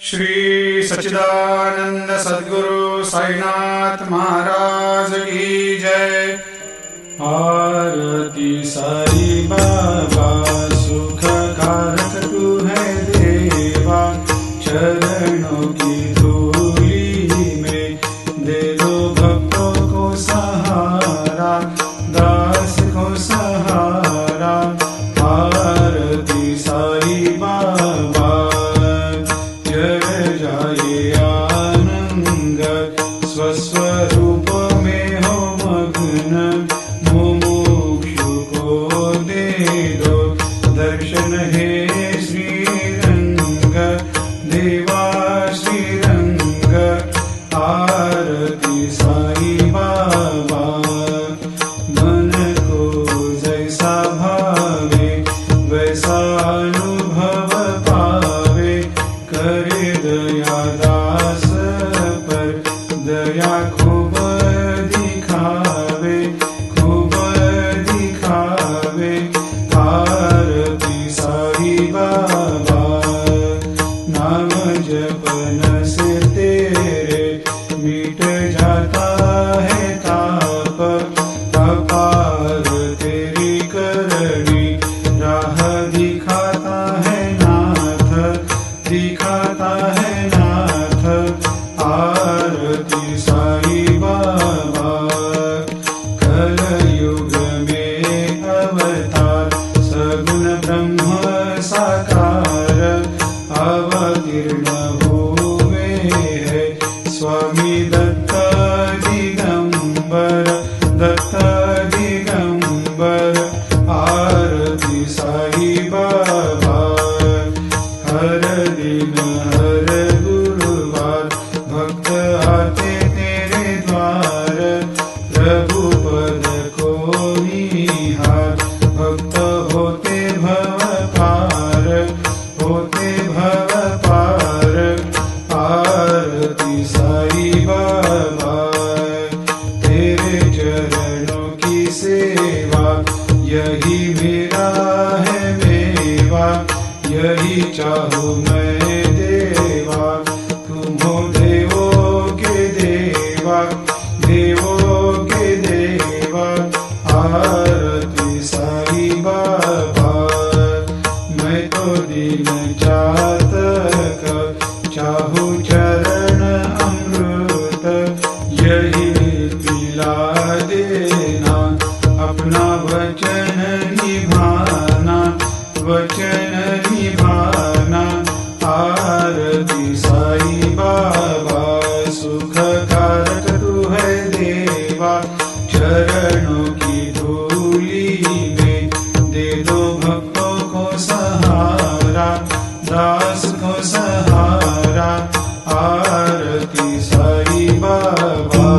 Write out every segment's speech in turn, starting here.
श्री सच्चिदानंद सद्गुरु साईनाथ महाराज की जय। आरती साई बाबा सुख कारक तू है देवा, चरणों की धूली में दे दो भक्तों को सहारा, दास को सहारा। आरती साई बाबा जय जाए आनंद, स्वस्वरूप में हो मग्न, मुमुक्षु को दे दो दर्शन हे श्रीरंग, देवा श्रीरंग। आरती साई बाबा मन को जैसा भावे वैसा अनुभव पावे, करे दया दास पर दया खूब दिखावे, खूब दिखावे। आरती साई बाबा नाम जपन से तेरे मिट जाता है ताप, अपार तेरी करनी राह दिखाता है नाथ, दिखाता है नाथ। आरती साई बाबा कलयुग में अवतार, सगुण ब्रह्म साकार अवतीर्ण हुए है स्वामी दत्त दिगंबर, दत्त दिगंबर। आरती साई बाबा हर दिन हर गुरुवार भक्त आते तेरे द्वार, प्रभु पद को निहार, भक्त होते भव पार, होते भव पार। आरती साई बाबा तेरे चरणों की सेवा, यही मेरा है मेवा, यही चाहूँ मैं देवा। तुम हो देवों के देवा, देवों के देवा। आरती साई बाबा मैं तो दीन जातक, चाहूँ चरण अमृत, यही पिला देना, अपना वचन निभाना, वचन निभाना। आरती साई बाबा सुख कारक तू है देवा, चरणों की धूली में दे दो भक्तों को सहारा, दास को सहारा। आरती साई बाबा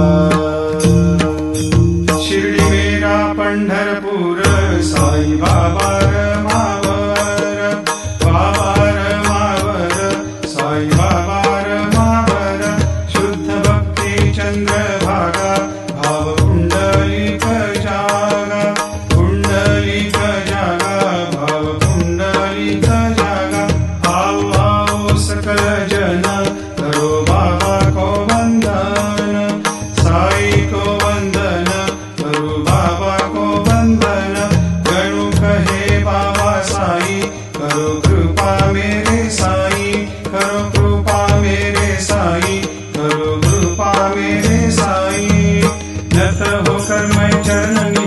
शिर्डी मेरा पंढरपूर, साई बाबा रमावर, बाबा रमावर, साई बाबा रमावर। शुद्ध भक्ती चंद्रभागा, भाव कुंडलिक जागा, कुंडलिक जागा, भाव कुंडलिक जागा। आओ आओ सकल जन, करो बाबा को वंदन, साई को वंदन, करो बाबा को वंदन। गणु कहे बाबा साई, करो कृपा मेरे साई, करो कृपा मेरे साई, करो कृपा मेरे साई। नत होकर मैं चरण